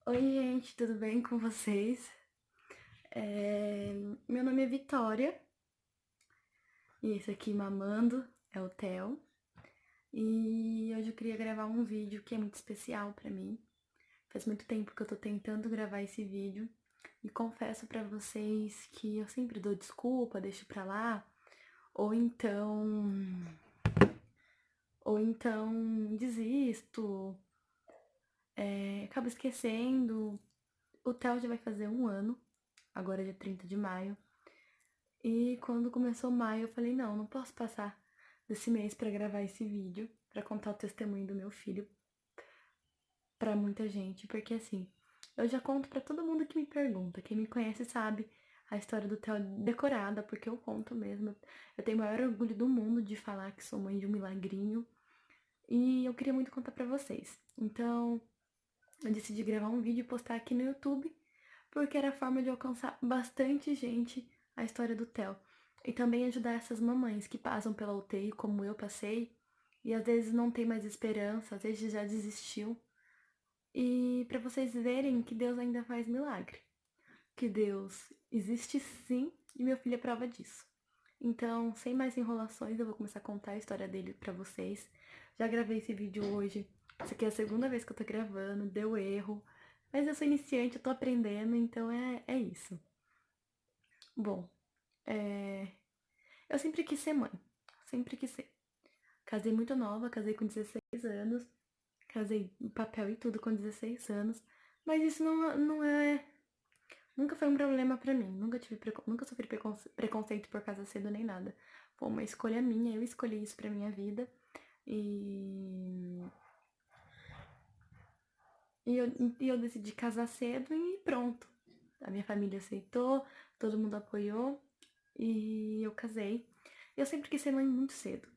Oi, gente, tudo bem com vocês? É, Meu nome é Vitória e esse aqui mamando é o Theo. E hoje eu queria gravar um vídeo que é muito especial pra mim. Faz muito tempo que eu tô tentando gravar esse vídeo e confesso pra vocês que eu sempre dou desculpa, deixo pra lá, ou então desisto, acabo esquecendo. O Theo já vai fazer um ano, agora é dia 30 de maio. E quando começou maio, eu falei: não posso passar desse mês pra gravar esse vídeo, pra contar o testemunho do meu filho pra muita gente, porque assim, eu já conto pra todo mundo que me pergunta. Quem me conhece sabe a história do Theo decorada, porque eu conto mesmo. Eu tenho o maior orgulho do mundo de falar que sou mãe de um milagrinho e eu queria muito contar pra vocês. Então, eu decidi gravar um vídeo e postar aqui no YouTube, porque era a forma de alcançar bastante gente a história do Theo. E também ajudar essas mamães que passam pela UTI como eu passei, e às vezes não tem mais esperança, às vezes já desistiu. E para vocês verem que Deus ainda faz milagre. Que Deus existe sim, e meu filho é prova disso. Então, sem mais enrolações, eu vou começar a contar a história dele pra vocês. Já gravei esse vídeo hoje. Essa aqui é a segunda vez que eu tô gravando, deu erro. Mas eu sou iniciante, eu tô aprendendo, então é isso. Bom, eu sempre quis ser mãe. Sempre quis ser. Casei muito nova, casei com 16 anos. Casei no papel e tudo com 16 anos. Mas isso não é. Nunca foi um problema pra mim. Nunca sofri preconceito por casa cedo nem nada. Foi uma escolha minha, eu escolhi isso pra minha vida. E, e eu decidi casar cedo e pronto. A minha família aceitou, todo mundo apoiou e eu casei. Eu sempre quis ser mãe muito cedo.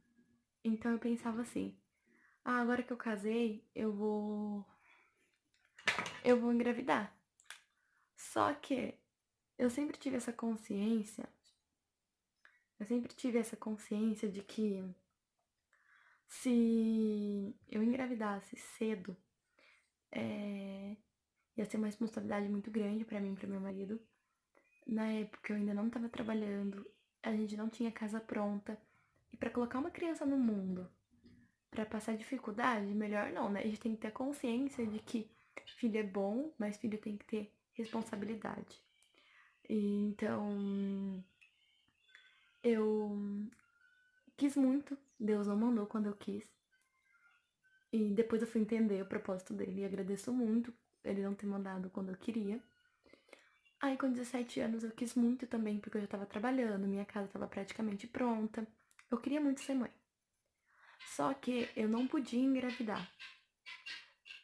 Então eu pensava assim: ah, agora que eu casei, eu vou engravidar. Só que eu sempre tive essa consciência, de que se eu engravidasse cedo, ia ser uma responsabilidade muito grande pra mim e pra meu marido. Na época eu ainda não estava trabalhando, a gente não tinha casa pronta. E pra colocar uma criança no mundo, pra passar dificuldade, melhor não, né? A gente tem que ter consciência de que filho é bom, mas filho tem que ter responsabilidade. E então eu quis muito, Deus não mandou quando eu quis. E depois eu fui entender o propósito dele e agradeço muito ele não ter mandado quando eu queria. Aí com 17 anos eu quis muito também, porque eu já tava trabalhando, minha casa tava praticamente pronta. Eu queria muito ser mãe. Só que eu não podia engravidar.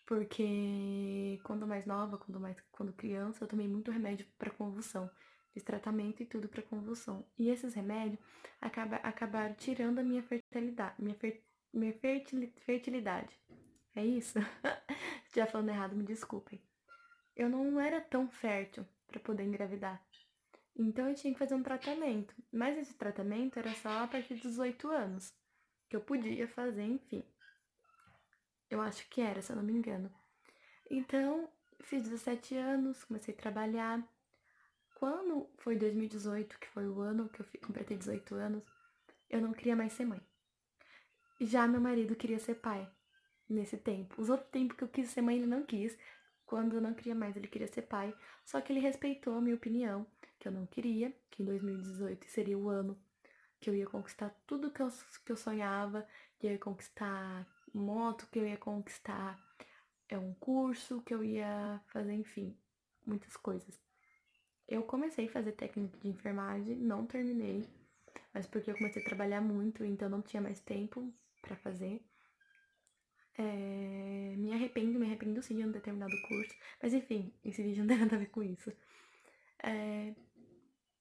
Porque quando mais nova, quando criança, eu tomei muito remédio para convulsão. Fiz tratamento e tudo para convulsão. E esses remédios acabaram tirando a minha fertilidade. Fertilidade. É isso? Se estiver falando errado, me desculpem. Eu não era tão fértil para poder engravidar. Então eu tinha que fazer um tratamento. Mas esse tratamento era só a partir dos 18 anos. Que eu podia fazer, enfim. Eu acho que era, se eu não me engano. Então, fiz 17 anos, comecei a trabalhar. Quando foi 2018, que foi o ano que eu completei 18 anos, eu não queria mais ser mãe. Já meu marido queria ser pai nesse tempo. Os outros tempos que eu quis ser mãe, ele não quis. Quando eu não queria mais, ele queria ser pai. Só que ele respeitou a minha opinião, que eu não queria, que em 2018 seria o ano que eu ia conquistar tudo que eu sonhava, que eu ia conquistar moto, que eu ia conquistar um curso, que eu ia fazer, enfim, muitas coisas. Eu comecei a fazer técnica de enfermagem, não terminei, mas porque eu comecei a trabalhar muito, então não tinha mais tempo pra fazer. Me arrependo sim de não ter terminado o curso, mas enfim, esse vídeo não tem nada a ver com isso.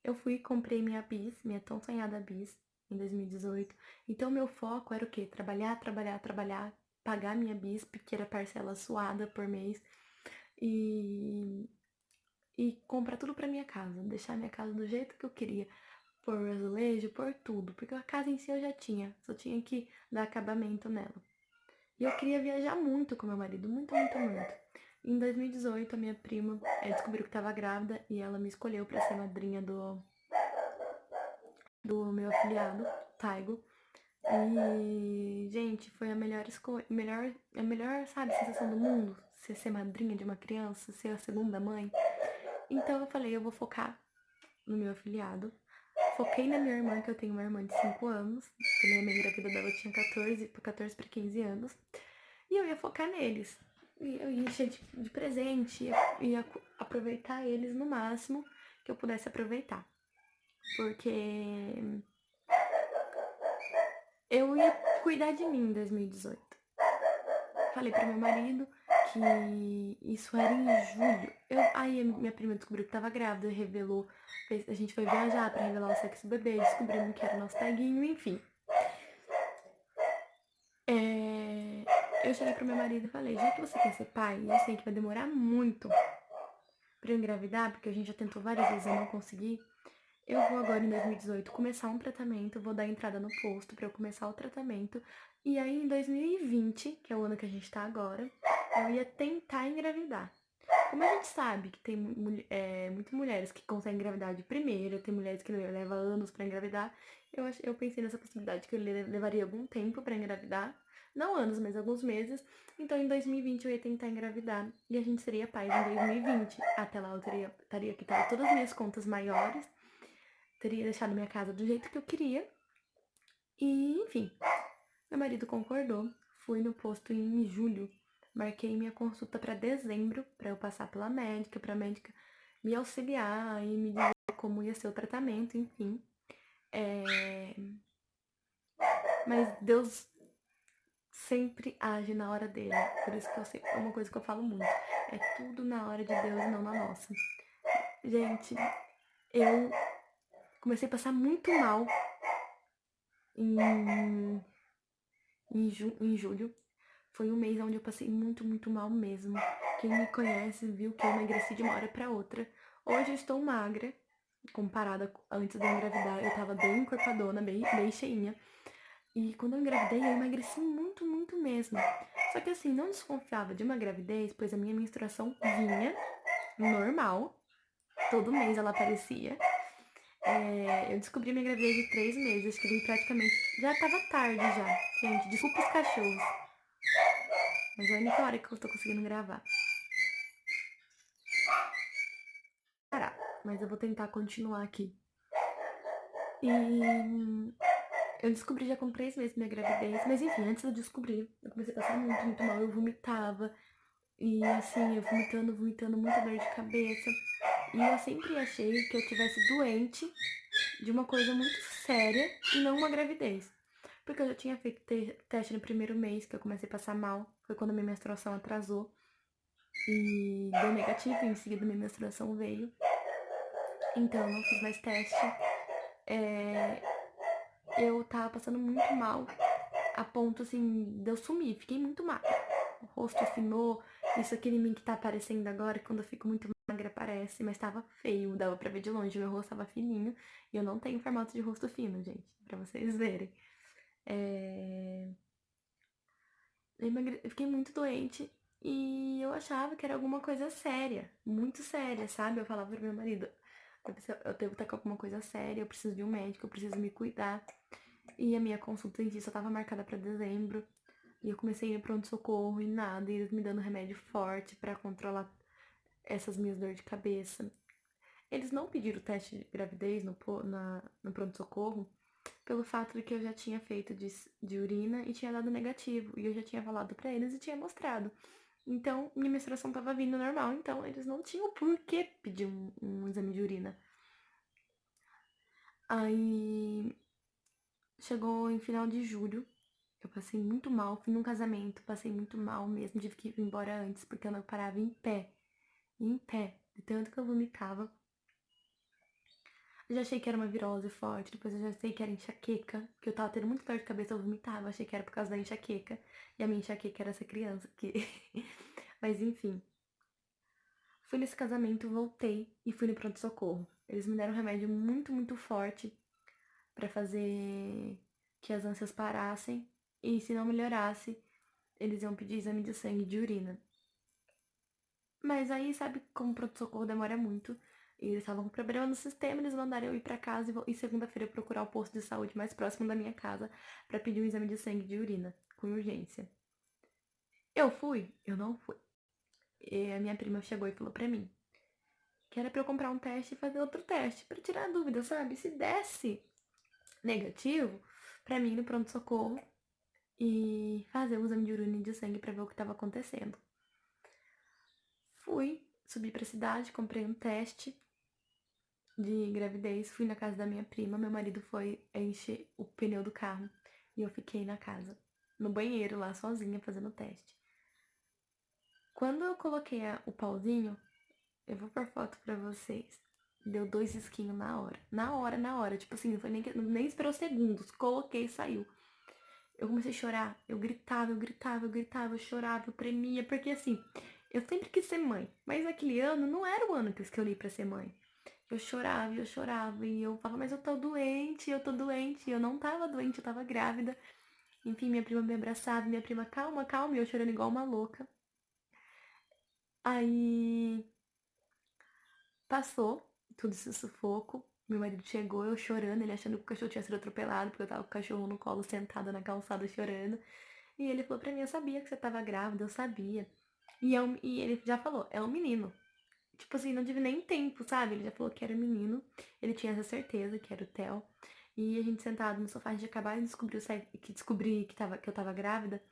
Eu fui e comprei minha bis, minha tão sonhada bis, em 2018. Então meu foco era o quê? Trabalhar, trabalhar, trabalhar, pagar minha bis, porque era parcela suada por mês, e comprar tudo pra minha casa, deixar minha casa do jeito que eu queria, pôr azulejo, pôr tudo, porque a casa em si eu já tinha, só tinha que dar acabamento nela. E eu queria viajar muito com meu marido, muito, muito, muito. Em 2018, a minha prima descobriu que estava grávida e ela me escolheu para ser madrinha do meu afilhado, Taigo. E, gente, foi a melhor escolha, a melhor, sabe, sensação do mundo, ser madrinha de uma criança, ser a segunda mãe. Então eu falei, eu vou focar no meu afilhado. Foquei na minha irmã, que eu tenho uma irmã de 5 anos, também a minha engravidada dela tinha 14 para 15 anos, e eu ia focar neles. E eu ia encher de presente, ia aproveitar eles no máximo que eu pudesse aproveitar. Porque eu ia cuidar de mim em 2018. Falei pro meu marido que isso era em julho. Aí minha prima descobriu que tava grávida, revelou. A gente foi viajar pra revelar o sexo do bebê, descobrimos que era o nosso taguinho, enfim. Eu cheguei pro meu marido e falei, já que você quer ser pai, eu sei que vai demorar muito pra eu engravidar, porque a gente já tentou várias vezes e eu não consegui. Eu vou agora em 2018 começar um tratamento, vou dar entrada no posto pra eu começar o tratamento. E aí em 2020, que é o ano que a gente tá agora, eu ia tentar engravidar. Como a gente sabe que tem muitas mulheres que conseguem engravidar de primeira, tem mulheres que levam anos pra engravidar, eu pensei nessa possibilidade que eu levaria algum tempo pra engravidar. Não anos, mas alguns meses. Então em 2020 eu ia tentar engravidar e a gente seria pais em 2020. Até lá eu estaria quitado todas as minhas contas maiores, teria deixado minha casa do jeito que eu queria. E, enfim, meu marido concordou. Fui no posto em julho. Marquei minha consulta para dezembro, para eu passar pela médica, para a médica me auxiliar e me dizer como ia ser o tratamento, enfim. Mas Deus sempre age na hora dele. Por isso que é uma coisa que eu falo muito. É tudo na hora de Deus e não na nossa. Gente, eu comecei a passar muito mal em julho. Foi um mês onde eu passei muito, muito mal mesmo. Quem me conhece viu que eu emagreci de uma hora pra outra. Hoje eu estou magra, comparada antes de eu engravidar. Eu tava bem encorpadona, bem cheinha. E quando eu engravidei, eu emagreci muito, muito mesmo. Só que assim, não desconfiava de uma gravidez, pois a minha menstruação vinha normal. Todo mês ela aparecia. Eu descobri minha gravidez de 3 meses, que vim praticamente. Já tava tarde já. Gente, desculpa os cachorros. Mas é a única hora que eu tô conseguindo gravar. Parar. Mas eu vou tentar continuar aqui. E eu descobri já com 3 meses minha gravidez. Mas enfim, antes de eu descobrir, eu comecei a passar muito, muito mal. Eu vomitava. E assim, eu vomitando, muita dor de cabeça. E eu sempre achei que eu tivesse doente de uma coisa muito séria e não uma gravidez. Porque eu já tinha feito teste no primeiro mês que eu comecei a passar mal. Foi quando a minha menstruação atrasou. E deu negativo, e em seguida minha menstruação veio. Então eu não fiz mais teste. Eu tava passando muito mal, a ponto assim de eu sumir, fiquei muito magra. O rosto afinou, isso aqui em mim que tá aparecendo agora, quando eu fico muito magra aparece, mas tava feio, dava pra ver de longe, meu rosto tava fininho, e eu não tenho formato de rosto fino, gente, pra vocês verem. Eu fiquei muito doente e eu achava que era alguma coisa séria, muito séria, sabe? Eu falava pro meu marido, eu devo estar com alguma coisa séria, eu preciso de um médico, eu preciso me cuidar. E a minha consulta em si só tava marcada pra dezembro. E eu comecei a ir pronto-socorro e nada, e eles me dando remédio forte pra controlar essas minhas dores de cabeça. Eles não pediram o teste de gravidez no pronto-socorro pelo fato de que eu já tinha feito de urina e tinha dado negativo. E eu já tinha falado pra eles e tinha mostrado. Então, minha menstruação tava vindo normal, então eles não tinham por que pedir um exame de urina. Aí, chegou em final de julho, eu passei muito mal, fui num casamento, passei muito mal mesmo, tive que ir embora antes, porque eu não parava em pé, de tanto que eu vomitava. Eu já achei que era uma virose forte, depois eu já sei que era enxaqueca, porque eu tava tendo muita dor de cabeça, eu vomitava, achei que era por causa da enxaqueca, e a minha enxaqueca era essa criança que... Mas enfim, fui nesse casamento, voltei e fui no pronto-socorro. Eles me deram um remédio muito, muito forte pra fazer que as ânsias parassem, e se não melhorasse, eles iam pedir exame de sangue e de urina. Mas aí, sabe como o pronto-socorro demora muito? E eles estavam com problema no sistema, eles mandaram eu ir pra casa e segunda-feira eu procurar o posto de saúde mais próximo da minha casa pra pedir um exame de sangue e de urina, com urgência. Eu fui? Eu não fui. E a minha prima chegou e falou pra mim que era pra eu comprar um teste e fazer outro teste, pra tirar a dúvida, sabe? Se desse negativo, pra mim ir no pronto-socorro e fazer o exame de urina e de sangue pra ver o que tava acontecendo. Fui, subi pra cidade, comprei um teste de gravidez, fui na casa da minha prima, meu marido foi encher o pneu do carro e eu fiquei na casa, no banheiro lá sozinha fazendo o teste. Quando eu coloquei o pauzinho, eu vou pôr foto pra vocês. Deu 2 risquinhos na hora. Na hora, na hora. Tipo assim, não foi nem esperou segundos. Coloquei e saiu. Eu comecei a chorar. Eu gritava, eu gritava, eu gritava, eu chorava, eu tremia. Porque assim, eu sempre quis ser mãe. Mas naquele ano não era o ano que eu escolhi pra ser mãe. Eu chorava, eu chorava. E eu falava, mas eu tô doente, eu tô doente. E eu não tava doente, eu tava grávida. Enfim, minha prima me abraçava. Minha prima, calma, calma. E eu chorando igual uma louca. Aí passou tudo esse sufoco. Meu marido chegou, eu chorando, ele achando que o cachorro tinha sido atropelado, porque eu tava com o cachorro no colo, sentada na calçada chorando. E ele falou pra mim, eu sabia que você tava grávida, eu sabia. E ele já falou, é um menino. Tipo assim, não tive nem tempo, sabe? Ele já falou que era um menino. Ele tinha essa certeza que era o Theo. E a gente sentado no sofá, a gente acabou de descobrir que eu tava grávida.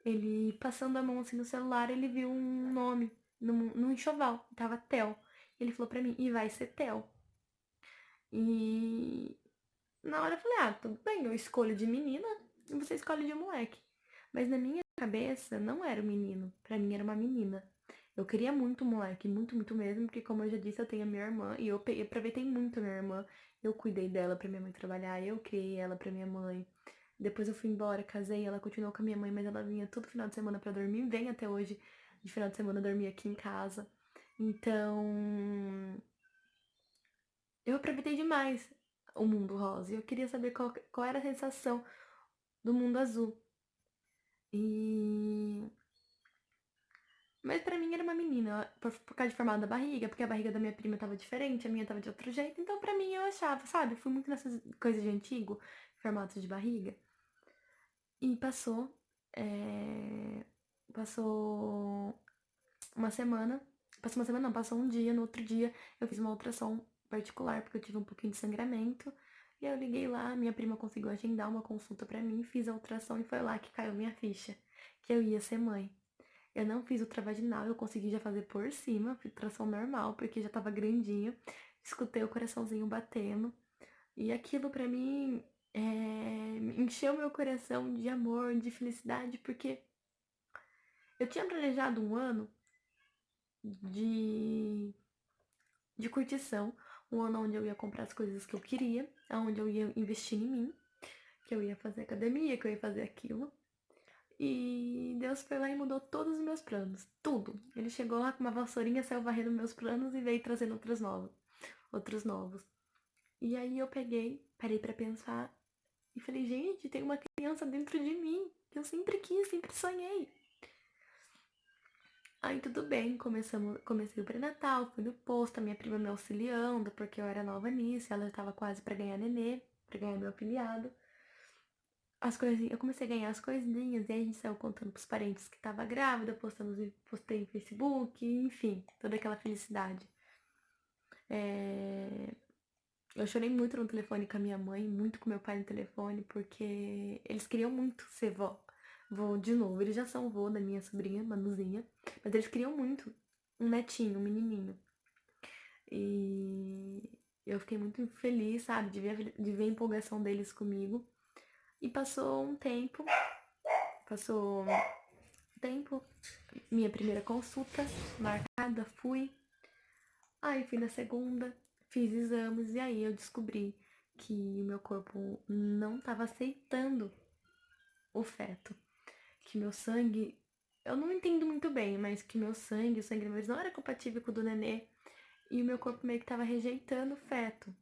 Ele passando a mão assim no celular, ele viu um nome no enxoval. Tava Theo. Ele falou pra mim, e vai ser Theo. E na hora eu falei, ah, tudo bem, eu escolho de menina e você escolhe de moleque. Mas na minha cabeça não era um menino, pra mim era uma menina. Eu queria muito moleque, muito, muito mesmo, porque como eu já disse, eu tenho a minha irmã e eu aproveitei muito a minha irmã. Eu cuidei dela pra minha mãe trabalhar, eu criei ela pra minha mãe. Depois eu fui embora, casei, ela continuou com a minha mãe, mas ela vinha todo final de semana pra dormir, vem até hoje de final de semana dormir aqui em casa. Então, eu aproveitei demais o mundo rosa. E eu queria saber qual era a sensação do mundo azul. E. Mas pra mim era uma menina, por causa de formato da barriga, porque a barriga da minha prima tava diferente, a minha tava de outro jeito. Então pra mim eu achava, sabe? Fui muito nessas coisas de antigo, formato de barriga. E passou. Passou uma semana. Passou uma semana, não, passou um dia. No outro dia eu fiz uma ultrassom particular, porque eu tive um pouquinho de sangramento. E aí eu liguei lá, minha prima conseguiu agendar uma consulta pra mim, fiz a ultrassom e foi lá que caiu minha ficha, que eu ia ser mãe. Eu não fiz ultravaginal, eu consegui já fazer por cima, fiz ultrassom normal, porque já tava grandinho. Escutei o coraçãozinho batendo. E aquilo pra mim encheu meu coração de amor, de felicidade, porque eu tinha planejado um ano de, de curtição, um ano onde eu ia comprar as coisas que eu queria, onde eu ia investir em mim, que eu ia fazer academia, que eu ia fazer aquilo. E Deus foi lá e mudou todos os meus planos. Tudo. Ele chegou lá com uma vassourinha, saiu varrendo meus planos e veio trazendo outros novos. Outros novos. E aí eu peguei, parei pra pensar e falei, gente, tem uma criança dentro de mim que eu sempre quis, sempre sonhei. Aí tudo bem, comecei o pré-natal, fui no posto, a minha prima me auxiliando, porque eu era nova nisso, ela estava quase pra ganhar nenê, pra ganhar meu afiliado. As coisinhas, eu comecei a ganhar as coisinhas, e aí a gente saiu contando pros parentes que tava grávida, postei no Facebook, enfim, toda aquela felicidade. Eu chorei muito no telefone com a minha mãe, muito com meu pai no telefone, porque eles queriam muito ser vó. Vó de novo, eles já são vô da minha sobrinha, Manuzinha, mas eles queriam muito um netinho, um menininho. E eu fiquei muito feliz, sabe, de ver a empolgação deles comigo. E passou um tempo, minha primeira consulta marcada, fui. Aí fui na segunda, fiz exames e aí eu descobri que o meu corpo não estava aceitando o feto. Que meu sangue, eu não entendo muito bem, mas que meu sangue, o sangue deles não era compatível com o do nenê. E o meu corpo meio que tava rejeitando o feto.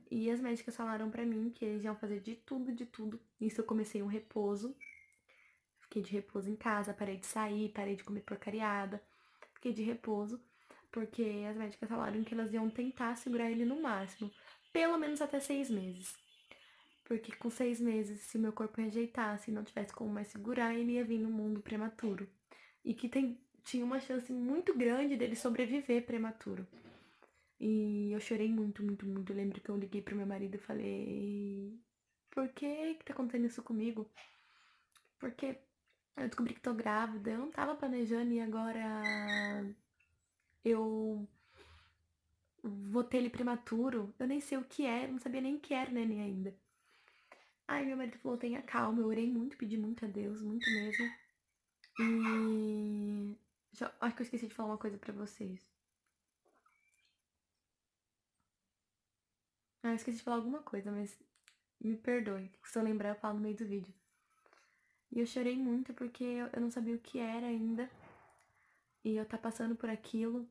E as médicas falaram pra mim que eles iam fazer de tudo, de tudo. Nisso eu comecei um repouso. Fiquei de repouso em casa, parei de sair, parei de comer porcariada. fiquei de repouso, porque as médicas falaram que elas iam tentar segurar ele no máximo, pelo menos até 6 meses. Porque com 6 meses, se meu corpo rejeitasse e não tivesse como mais segurar, ele ia vir no mundo prematuro. E que tinha uma chance muito grande dele sobreviver prematuro. E eu chorei muito, muito, muito. Eu lembro que eu liguei pro meu marido e falei: por que tá acontecendo isso comigo? Porque eu descobri que tô grávida, eu não tava planejando e agora eu vou ter ele prematuro. Eu nem sei o que é, não sabia nem que era neném ainda. Aí meu marido falou: tenha calma. Eu orei muito, pedi muito a Deus, muito mesmo. E acho que eu esqueci de falar uma coisa pra vocês. Ah, eu esqueci de falar alguma coisa, mas me perdoe. Se eu lembrar, eu falo no meio do vídeo. E eu chorei muito porque eu não sabia o que era ainda. E eu tá passando por aquilo.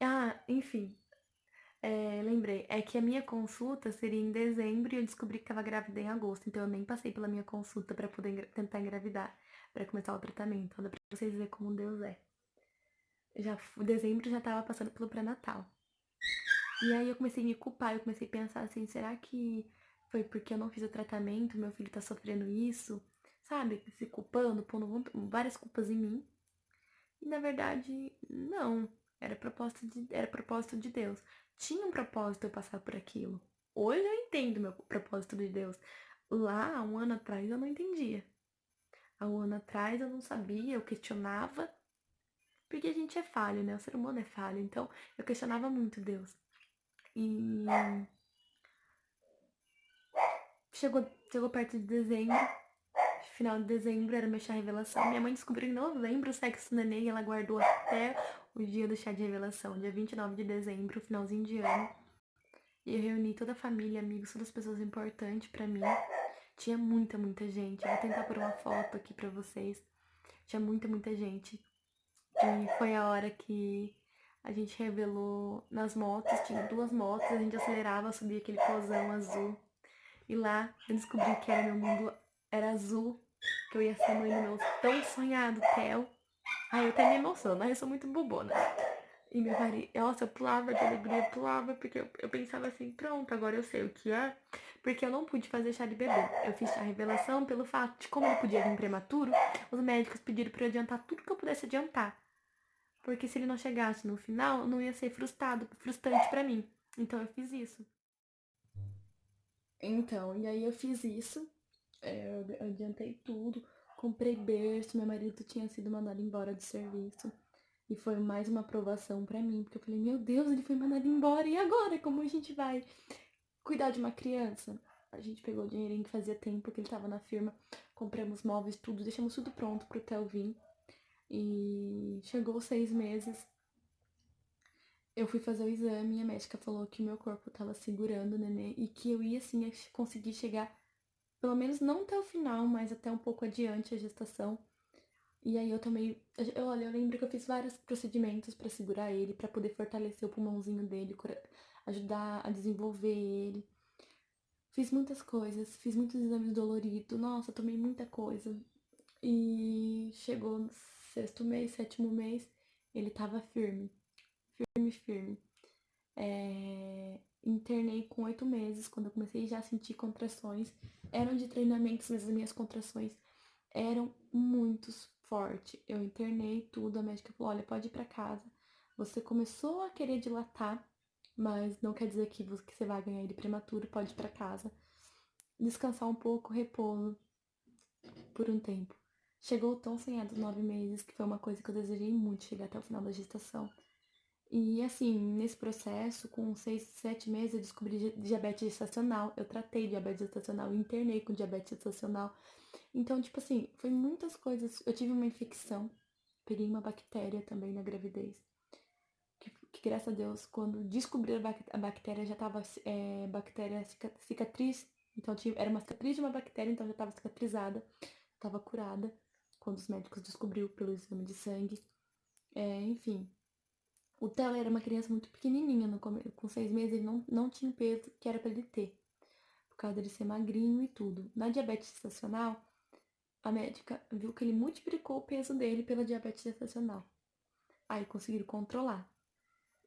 Ah, enfim. Lembrei. É que a minha consulta seria em dezembro e eu descobri que tava grávida em agosto. Então eu nem passei pela minha consulta pra poder tentar engravidar. Pra começar o tratamento. Então dá pra vocês verem como Deus é. Dezembro já tava passando pelo pré-natal. E aí eu comecei a me culpar, eu comecei a pensar assim, será que foi porque eu não fiz o tratamento, meu filho tá sofrendo isso? Sabe? Se culpando, pondo várias culpas em mim. E na verdade, não. Era propósito de Deus. Tinha um propósito eu passar por aquilo. Hoje eu entendo meu propósito de Deus. Lá, há um ano atrás, eu não entendia. Há um ano atrás eu não sabia, eu questionava. Porque a gente é falho, né? O ser humano é falho. Então eu questionava muito Deus. E chegou perto de dezembro. Final de dezembro era meu chá revelação. Minha mãe descobriu em novembro o sexo do neném e ela guardou até o dia do chá de revelação, dia 29 de dezembro, finalzinho de ano. E eu reuni toda a família, amigos, todas as pessoas importantes pra mim. Tinha muita, muita gente. Eu vou tentar pôr uma foto aqui pra vocês. Tinha muita, muita gente. E foi a hora que a gente revelou nas motos. Tinha 2 motos, a gente acelerava, subia aquele pozão azul. E lá eu descobri que era meu mundo era azul, que eu ia ser mãe do meu tão sonhado Theo. Ai, eu até me emociono, mas eu sou muito bobona. E meu marido, nossa, eu pulava de alegria, pulava, porque eu pensava assim, pronto, agora eu sei o que é. Porque eu não pude fazer chá de bebê. Eu fiz chá revelação pelo fato de como ele podia vir prematuro, os médicos pediram pra eu adiantar tudo que eu pudesse adiantar. Porque se ele não chegasse no final, não ia ser frustrante pra mim. Então eu fiz isso. Então, e aí eu fiz isso. Eu adiantei tudo, comprei berço, meu marido tinha sido mandado embora do serviço. E foi mais uma aprovação pra mim, porque eu falei, meu Deus, ele foi mandado embora, e agora? Como a gente vai cuidar de uma criança? A gente pegou o dinheirinho que fazia tempo que ele tava na firma, compramos móveis, tudo, deixamos tudo pronto pro Theo vir. E chegou os 6 meses, eu fui fazer o exame e a médica falou que o meu corpo tava segurando o nenê e que eu ia sim conseguir chegar pelo menos não até o final, mas até um pouco adiante a gestação. E aí eu tomei, olha, eu lembro que eu fiz vários procedimentos pra segurar ele, pra poder fortalecer o pulmãozinho dele, ajudar a desenvolver ele. Fiz muitas coisas, fiz muitos exames doloridos, nossa, tomei muita coisa. E chegou no 6º mês, 7º mês, ele tava firme, firme, firme. Internei com 8 meses, quando eu comecei já a sentir contrações. Eram de treinamentos, mas as minhas contrações eram muito fortes. Eu internei tudo, a médica falou, olha, pode ir pra casa. Você começou a querer dilatar, mas não quer dizer que você vai ganhar ele prematuro, pode ir pra casa. Descansar um pouco, repouso por um tempo. Chegou o tão sonhado 9 meses, que foi uma coisa que eu desejei muito chegar até o final da gestação. E assim, nesse processo, com 6, 7 meses, eu descobri diabetes gestacional. Eu tratei diabetes gestacional, internei com diabetes gestacional. Então, tipo assim, foi muitas coisas. Eu tive uma infecção, peguei uma bactéria também na gravidez. Que graças a Deus, quando descobri a bactéria, já tava bactéria cicatriz. Então, era uma cicatriz de uma bactéria, então já tava cicatrizada, tava curada. Quando os médicos descobriu pelo exame de sangue. Enfim, o Theo era uma criança muito pequenininha, com 6 meses ele não tinha o peso que era pra ele ter, por causa dele ser magrinho e tudo. Na diabetes gestacional, a médica viu que ele multiplicou o peso dele pela diabetes gestacional. Aí conseguiram controlar.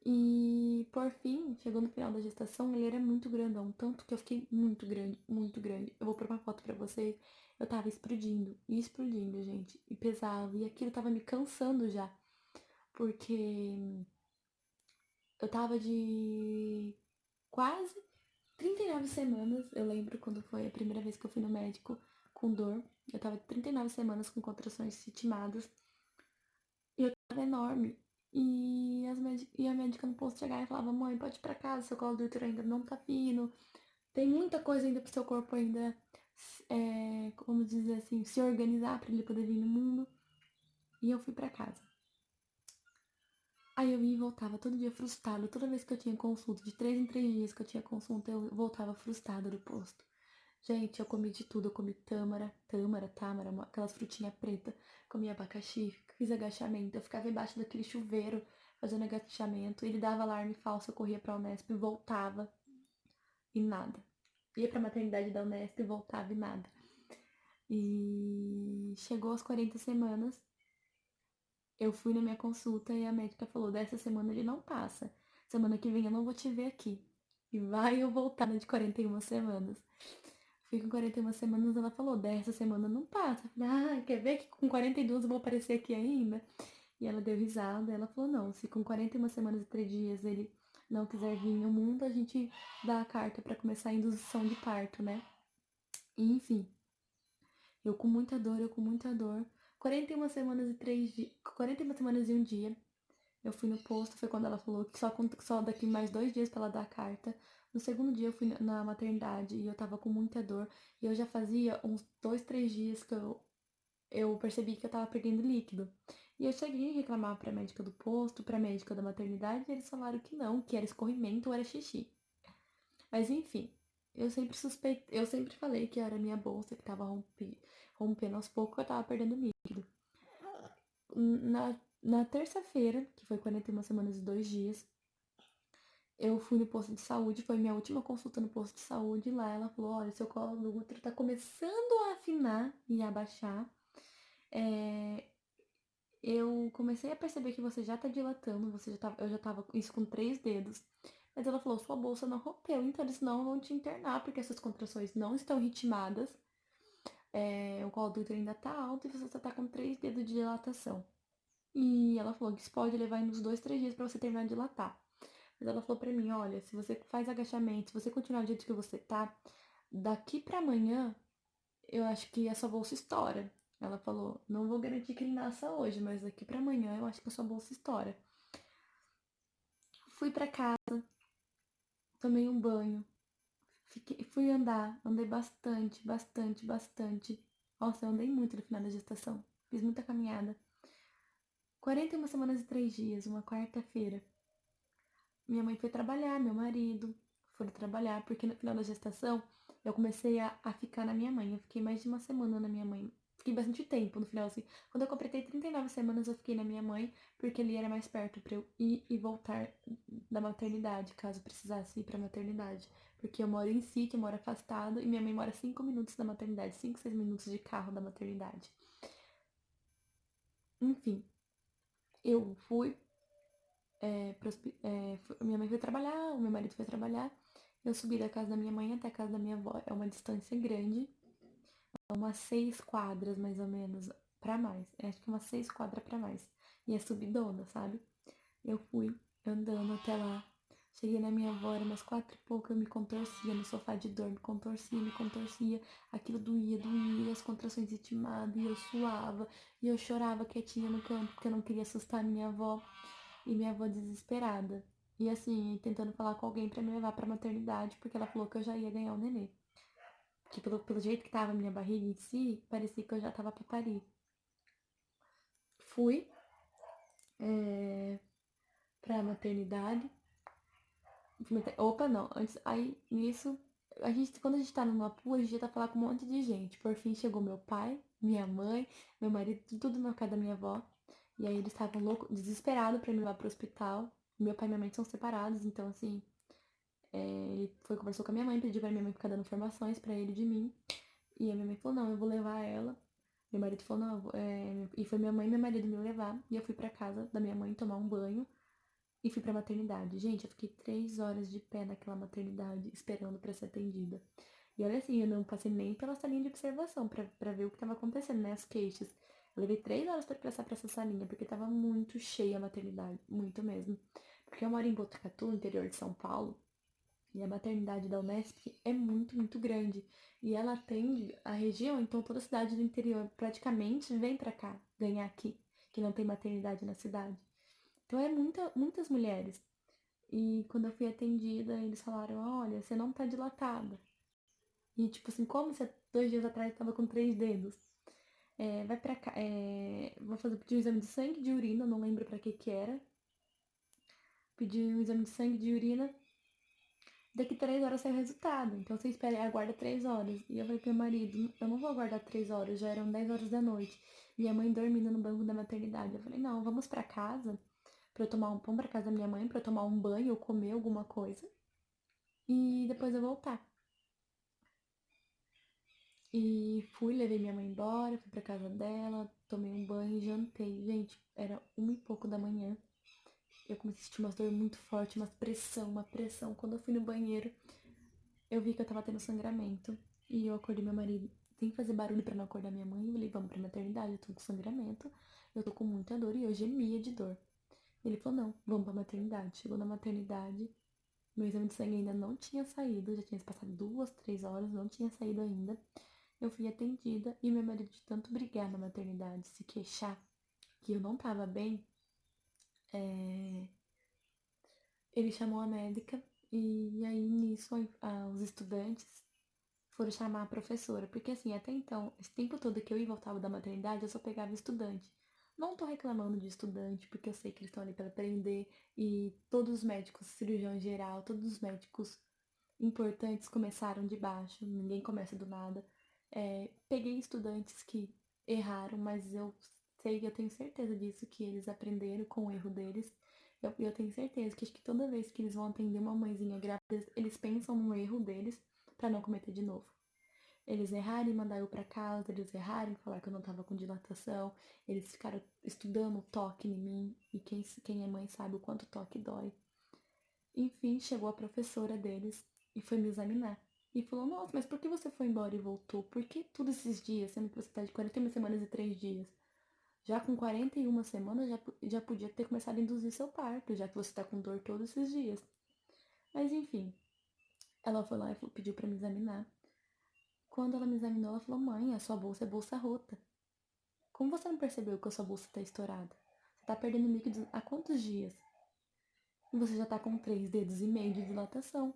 E por fim, chegou no final da gestação, ele era muito grandão, tanto que eu fiquei muito grande, muito grande. Eu vou pôr uma foto pra vocês. Eu tava explodindo, gente, e pesava, e aquilo tava me cansando já, porque eu tava de quase 39 semanas. Eu lembro quando foi a primeira vez que eu fui no médico com dor. Eu tava de 39 semanas com contrações ritmadas. E eu tava enorme. E a médica no posto chegava e falava: mãe, pode ir pra casa, seu colo do útero ainda não tá fino. Tem muita coisa ainda pro seu corpo ainda, como dizer assim, se organizar pra ele poder vir no mundo. E eu fui pra casa. Aí eu ia e voltava todo dia frustrada. Toda vez que eu tinha consulta, de 3 em 3 dias que eu tinha consulta, eu voltava frustrada do posto. Gente, eu comi de tudo. Eu comi tâmara, aquelas frutinhas pretas. Comi abacaxi, fiz agachamento. Eu ficava embaixo daquele chuveiro fazendo agachamento. Ele dava alarme falso, eu corria pra Unesp e voltava. E nada. Ia pra maternidade da Unesp e voltava e nada. E chegou às 40 semanas. Eu fui na minha consulta e a médica falou: dessa semana ele não passa. Semana que vem eu não vou te ver aqui. E vai eu voltar de 41 semanas. Fui com 41 semanas, ela falou: dessa semana não passa. Eu falei: ah, quer ver que com 42 eu vou aparecer aqui ainda? E ela deu risada. Ela falou: não, se com 41 semanas e 3 dias ele não quiser vir no mundo, a gente dá a carta pra começar a indução de parto, né? E, enfim, eu com muita dor, 41 semanas e 3 dias. 41 semanas e um dia. Eu fui no posto, foi quando ela falou que só daqui mais 2 dias pra ela dar a carta. No segundo dia eu fui na maternidade e eu tava com muita dor. E eu já fazia uns 2, 3 dias que eu percebi que eu tava perdendo líquido. E eu cheguei a reclamar pra médica do posto, pra médica da maternidade, e eles falaram que não, que era escorrimento ou era xixi. Mas enfim, eu sempre falei que era minha bolsa que tava rompendo aos poucos, eu tava perdendo líquido. Na terça-feira, que foi 41 semanas e 2 dias, eu fui no posto de saúde, foi minha última consulta no posto de saúde, e lá ela falou: olha, seu colo do útero tá começando a afinar e a baixar. Eu comecei a perceber que você já tá dilatando, eu já tava isso com 3 dedos. Mas ela falou: sua bolsa não rompeu, então eles não vão te internar, porque essas contrações não estão ritmadas. O colo do útero ainda tá alto e você só tá com 3 dedos de dilatação. E ela falou que isso pode levar uns 2, 3 dias pra você terminar de dilatar. Mas ela falou pra mim: olha, se você faz agachamento, se você continuar do jeito que você tá, daqui pra amanhã, eu acho que a sua bolsa estoura. Ela falou: não vou garantir que ele nasça hoje, mas daqui pra amanhã eu acho que a sua bolsa estoura. Fui pra casa, tomei um banho, fui andei bastante, bastante, bastante. Nossa, eu andei muito no final da gestação. Fiz muita caminhada. 41 semanas e 3 dias, uma quarta-feira. Minha mãe foi trabalhar, meu marido foi trabalhar, porque no final da gestação eu comecei a ficar na minha mãe. Eu fiquei mais de uma semana na minha mãe. Fiquei bastante tempo no final, assim. Quando eu completei 39 semanas, eu fiquei na minha mãe, porque ali era mais perto pra eu ir e voltar da maternidade, caso precisasse ir pra maternidade. Porque eu moro em sítio, eu moro afastado, e minha mãe mora 5 minutos da maternidade, 5, 6 minutos de carro da maternidade. Enfim, eu fui minha mãe foi trabalhar, o meu marido foi trabalhar. Eu subi da casa da minha mãe até a casa da minha avó. É uma distância grande. É umas 6 quadras, mais ou menos, pra mais. Acho que umas 6 quadras pra mais. E é subidona, sabe? Eu fui andando até lá. Cheguei na minha avó, era umas 4 e pouco, eu me contorcia no sofá de dor, me contorcia, me contorcia. Aquilo doía, doía, e as contrações ritmadas, e eu suava, e eu chorava quietinha no canto, porque eu não queria assustar a minha avó. E minha avó desesperada. E assim, tentando falar com alguém pra me levar pra maternidade, porque ela falou que eu já ia ganhar o nenê. Que pelo jeito que tava a minha barriga em si, parecia que eu já tava pra parir. Fui pra maternidade. Opa, não. Antes, aí, nisso, quando a gente tá numa pool, a gente já tá falando com um monte de gente. Por fim, chegou meu pai, minha mãe, meu marido, tudo na casa da minha avó. E aí eles estavam loucos, desesperados pra me levar pro hospital. Meu pai e minha mãe são separados, então assim, ele foi, conversou com a minha mãe, pediu pra minha mãe ficar dando informações pra ele de mim. E a minha mãe falou: não, eu vou levar ela. Meu marido falou, não, e foi minha mãe e meu marido me levar. E eu fui pra casa da minha mãe tomar um banho e fui pra maternidade. Gente, eu fiquei 3 horas de pé naquela maternidade esperando pra ser atendida. E olha assim, eu não passei nem pela salinha de observação pra ver o que tava acontecendo, né? As queixas. Eu levei 3 horas pra passar pra essa salinha, porque tava muito cheia a maternidade, muito mesmo. Porque eu moro em Botucatu, interior de São Paulo, e a maternidade da Unesp é muito, muito grande. E ela atende a região, então toda a cidade do interior praticamente vem pra cá, ganhar aqui, que não tem maternidade na cidade. Então é muitas mulheres. E quando eu fui atendida, eles falaram, olha, você não tá dilatada. E tipo assim, como você 2 dias atrás tava com 3 dedos? Vai pra cá, vou pedir um exame de sangue e de urina, não lembro pra que era. Pedi um exame de sangue e de urina. Daqui 3 horas sai o resultado. Então você espera e aguarda 3 horas. E eu falei pro meu marido, eu não vou aguardar 3 horas, já eram 10 horas da noite. Minha mãe dormindo no banco da maternidade. Eu falei, não, vamos pra casa pra eu tomar um pão pra casa da minha mãe, pra eu tomar um banho ou comer alguma coisa. E depois eu voltar. E fui, levei minha mãe embora, fui pra casa dela, tomei um banho e jantei. Gente, era 1 e pouco da manhã. Eu comecei a sentir umas dor muito forte, uma pressão. Quando eu fui no banheiro, eu vi que eu tava tendo sangramento. E eu acordei meu marido. Tem que fazer barulho pra não acordar minha mãe. Eu falei, vamos pra maternidade, eu tô com sangramento. Eu tô com muita dor e eu gemia de dor. Ele falou, não, vamos pra maternidade. Chegou na maternidade, meu exame de sangue ainda não tinha saído. Já tinha se passado 2, 3 horas, não tinha saído ainda. Eu fui atendida e meu marido, de tanto brigar na maternidade, se queixar que eu não tava bem, é, ele chamou a médica e aí nisso os estudantes foram chamar a professora. Porque assim, até então, esse tempo todo que eu ia e voltava da maternidade, eu só pegava estudante. Não tô reclamando de estudante, porque eu sei que eles estão ali para aprender e todos os médicos, cirurgião geral, todos os médicos importantes começaram de baixo, ninguém começa do nada. Peguei estudantes que erraram, mas eu tenho certeza disso, que eles aprenderam com o erro deles. Eu tenho certeza que acho que toda vez que eles vão atender uma mãezinha grávida, eles pensam no erro deles para não cometer de novo. Eles errarem em mandar eu pra casa, eles errarem em falar que eu não tava com dilatação, eles ficaram estudando o toque em mim, e quem é mãe sabe o quanto o toque dói. Enfim, chegou a professora deles e foi me examinar. E falou, nossa, mas por que você foi embora e voltou? Por que todos esses dias, sendo que você tá de 41 semanas e 3 dias? Já com 41 semanas, já podia ter começado a induzir seu parto, já que você tá com dor todos esses dias. Mas enfim, ela foi lá e pediu pra me examinar. Quando ela me examinou, ela falou, mãe, a sua bolsa é bolsa rota. Como você não percebeu que a sua bolsa tá estourada? Você tá perdendo líquido há quantos dias? E você já tá com 3 dedos e meio de dilatação.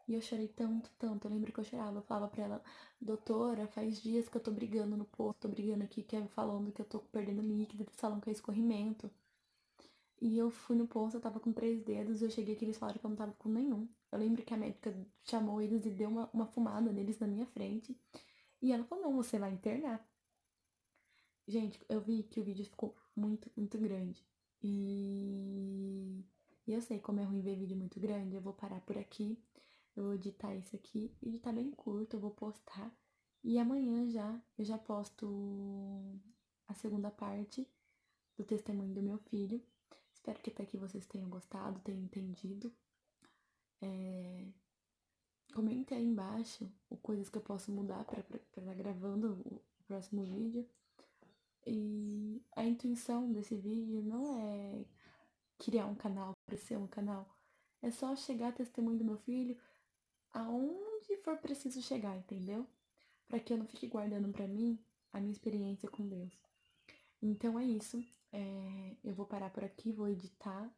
E eu chorei tanto, tanto. Eu lembro que eu chorava. Eu falava pra ela, doutora, faz dias que eu tô brigando no posto, tô brigando aqui, que é falando que eu tô perdendo líquido, eles falam que é escorrimento. E eu fui no posto, eu tava com 3 dedos, e eu cheguei aqui, eles falaram que eu não tava com nenhum. Eu lembro que a médica chamou eles e deu uma fumada neles na minha frente. E ela falou, não, você vai internar. Gente, eu vi que o vídeo ficou muito, muito grande. E eu sei como é ruim ver vídeo muito grande, eu vou parar por aqui. Eu vou editar isso aqui, editar bem curto, eu vou postar. E amanhã eu já posto a segunda parte do testemunho do meu filho. Espero que até aqui vocês tenham gostado, tenham entendido. Comenta aí embaixo coisas que eu posso mudar pra estar gravando o próximo vídeo. E a intuição desse vídeo não é criar um canal para ser um canal. É só chegar testemunho do meu filho aonde for preciso chegar, entendeu? Para que eu não fique guardando para mim a minha experiência com Deus. Então é isso. Eu vou parar por aqui, vou editar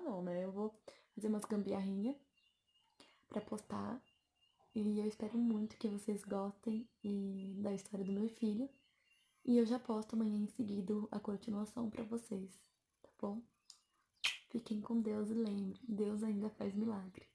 não, né? Eu vou fazer umas gambiarrinhas para postar. E eu espero muito que vocês gostem da história do meu filho. E eu já posto amanhã em seguida a continuação para vocês, tá bom? Fiquem com Deus e lembrem, Deus ainda faz milagre.